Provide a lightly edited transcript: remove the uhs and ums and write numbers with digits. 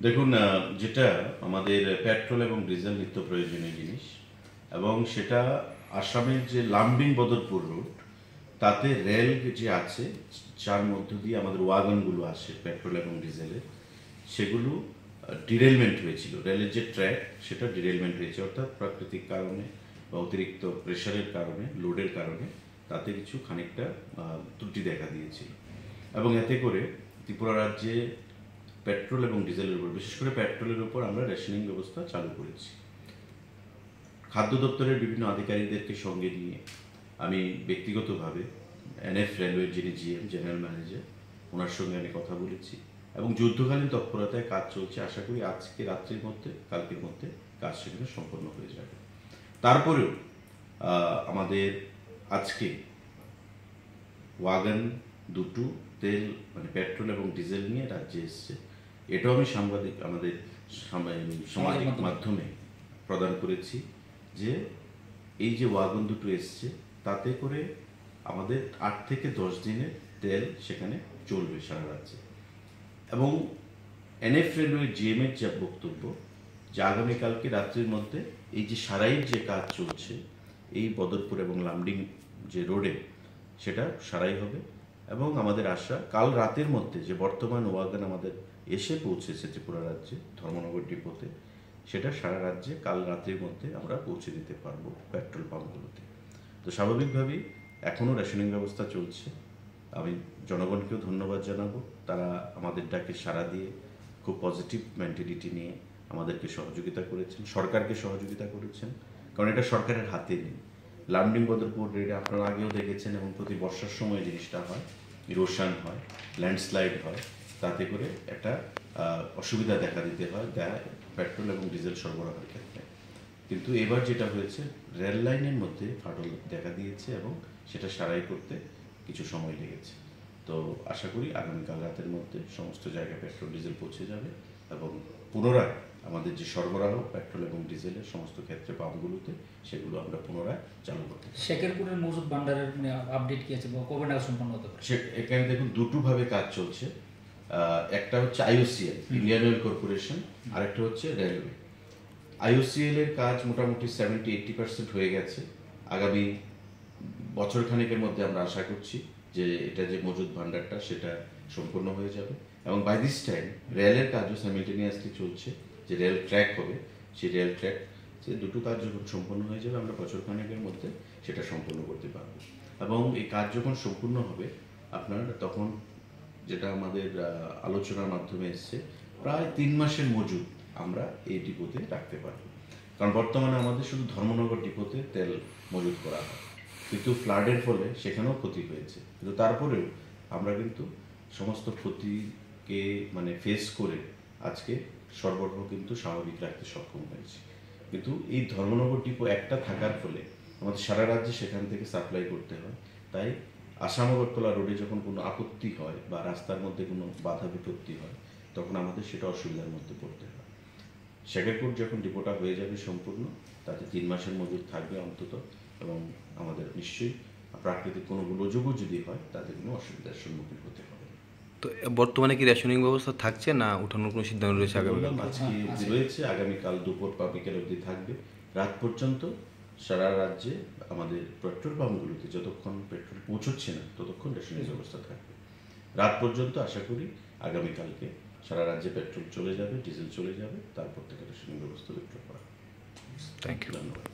দেখুন, যেটা আমাদের পেট্রোল এবং ডিজেল নিত্য প্রয়োজনীয় জিনিস, এবং সেটা আসামের যে লামডিং বদরপুর রুট, তাতে রেল যে আছে, যার মধ্য দিয়ে আমাদের ওয়াগনগুলো আসে পেট্রোল এবং ডিজেলের, সেগুলো ডিরেলমেন্ট হয়েছিল। রেলের যে ট্র্যাক, সেটা ডিরেলমেন্ট হয়েছে, অর্থাৎ প্রাকৃতিক কারণে বা অতিরিক্ত প্রেশারের কারণে, লোডের কারণে তাতে কিছু খানিকটা ত্রুটি দেখা দিয়েছিল। এবং এতে করে ত্রিপুরা রাজ্যে পেট্রোল এবং ডিজেলের উপর, বিশেষ করে পেট্রোলের উপর আমরা রেশনিং ব্যবস্থা চালু করেছি। খাদ্য দপ্তরের বিভিন্ন আধিকারিকদেরকে সঙ্গে নিয়ে আমি ব্যক্তিগতভাবে এনএফ রেলওয়ের যিনি জিএম, জেনারেল ম্যানেজার, ওনার সঙ্গে আমি কথা বলেছি এবং যুদ্ধকালীন তৎপরতায় কাজ চলছে। আশা করি আজকে রাত্রির মধ্যে, কালকের মধ্যে কাজ সেখানে সম্পন্ন হয়ে যাবে। তারপরেও আমাদের আজকে ওয়াগন দুটো তেল, মানে পেট্রোল এবং ডিজেল নিয়ে রাজ্যে এসছে। এটাও আমি আমাদের সামাজিক মাধ্যমে প্রদান করেছি যে এই যে ওয়াগন দুটো এসছে, তাতে করে আমাদের 8 থেকে 10 দিনের তেল সেখানে চলবে সারা রাজ্যে। এবং এনএফ রেলওয়ে জিএমের যে বক্তব্য, যে আগামীকালকে রাত্রির মধ্যে এই যে সারাইয়ের যে কাজ চলছে এই বদরপুর এবং লামডিং যে রোডে, সেটা সারাই হবে। এবং আমাদের আশা কাল রাতের মধ্যে যে বর্তমান ওয়াগন আমাদের এসে পৌঁছেছে ত্রিপুরা রাজ্যে ধর্মনগর ডিপোতে, সেটা সারা রাজ্যে কাল রাতের মধ্যে আমরা পৌঁছে দিতে পারবো পেট্রোল পাম্পগুলোতে। তো স্বাভাবিকভাবেই এখনও রেশনিং ব্যবস্থা চলছে। আমি জনগণকেও ধন্যবাদ জানাবো, তারা আমাদের ডাকে সাড়া দিয়ে খুব পজিটিভ মেন্টালিটি নিয়ে আমাদেরকে সহযোগিতা করেছেন, সরকারকে সহযোগিতা করেছেন, কারণ এটা সরকারের হাতে নেই। লামডিং বদরপুর রেডে আপনারা আগেও দেখেছেন, এবং প্রতি বর্ষার সময় জিনিসটা হয়, ইরোশন হয়, ল্যান্ডস্লাইড হয়, তাতে করে একটা অসুবিধা দেখা দিতে হয় পেট্রোল এবং ডিজেল সরবরাহের ক্ষেত্রে। কিন্তু এবার যেটা হয়েছে, রেল লাইনের মধ্যে ফাটল দেখা দিয়েছে এবং সেটা সারাই করতে কিছু সময় লেগেছে। তো আশা করি আগামীকাল রাতের মধ্যে সমস্ত জায়গায় পেট্রোল ডিজেল পৌঁছে যাবে এবং পুনরায় আমাদের যে সরবরাহ পেট্রোল এবং ডিজেলের সমস্ত ক্ষেত্রে পাম্পগুলোতে, সেগুলো আমরা পুনরায় চালু করতে পারি। শেখেরপুরের মজুদ ভান্ডারের আপডেট কি আছে বা কবে নাগাদ সম্পন্ন হতে পারে? এখানে দেখুন দুটোভাবে কাজ চলছে। একটা হচ্ছে আইওসিএল, ইন্ডিয়ান অয়েল কর্পোরেশন, আর একটা হচ্ছে রেলওয়ে। আইওসিএল এর কাজ মোটামুটি 70-80% হয়ে গেছে। আগামী বছর খানেকের মধ্যে আমরা আশা করছি যে এটা যে মজুদ ভান্ডারটা সেটা সম্পূর্ণ হয়ে যাবে। এবং বাই দিস টাইম রেলের কাজও সাইমেলটেনিয়াসলি চলছে, যে রেল ট্র্যাক হবে, সেই রেল ট্র্যাক, যে দুটো কাজ যখন সম্পূর্ণ হয়ে যাবে আমরা বছর খানেকের মধ্যে সেটা সম্পূর্ণ করতে পারবো। এবং এই কাজ যখন সম্পূর্ণ হবে, আপনার তখন যেটা আমাদের আলোচনার মাধ্যমে এসছে, প্রায় 3 মাসের মজুদ আমরা এই ডিপোতে রাখতে পারবো। কারণ বর্তমানে আমাদের শুধু ধর্মনগর ডিপোতে তেল মজুদ করা হয়, কিন্তু ফ্লাডের ফলে সেখানেও ক্ষতি হয়েছে। কিন্তু তারপরেও আমরা কিন্তু সমস্ত ক্ষতিকে ফেস করে আজকে সরবরাহ কিন্তু স্বাভাবিক রাখতে সক্ষম হয়েছি। কিন্তু এই ধর্মনগর ডিপো একটা থাকার ফলে আমাদের সারা রাজ্যে সেখান থেকে সাপ্লাই করতে হয়। তাই আসাম আগরতলা রোডে যখন কোনো আপত্তি হয় বা রাস্তার মধ্যে কোনো বাধা বিপত্তি হয়, তখন আমাদের সেটা অসুবিধার মধ্যে পড়তে হয়। শেখেরপুর যখন ডিপোটা হয়ে যাবে সম্পূর্ণ, তাতে 3 মাসের মজুদ থাকবে অন্তত, এবং আমাদের নিশ্চয়ই প্রাকৃতিক কোনো গোলযোগও যদি হয় তাতে কোনো অসুবিধার সম্মুখীন হতে হবে। তো বর্তমানে কি রেশনিং ব্যবস্থা থাকছে, না উঠানোর কোনো সিদ্ধান্ত রয়েছে? আজকে রয়েছে, আগামীকাল দুপুর বা বিকেল অবধি থাকবে। রাত পর্যন্ত সারা রাজ্যে আমাদের পেট্রোল পাম্পগুলোতে যতক্ষণ পেট্রোল পৌঁছচ্ছে না, ততক্ষণ রেশনিং ব্যবস্থা থাকবে। রাত পর্যন্ত আশা করি আগামীকালকে সারা রাজ্যে পেট্রোল চলে যাবে, ডিজেল চলে যাবে, তারপর থেকে রেশনিং ব্যবস্থা বিক্রয় করা। Thank you. ধন্যবাদ।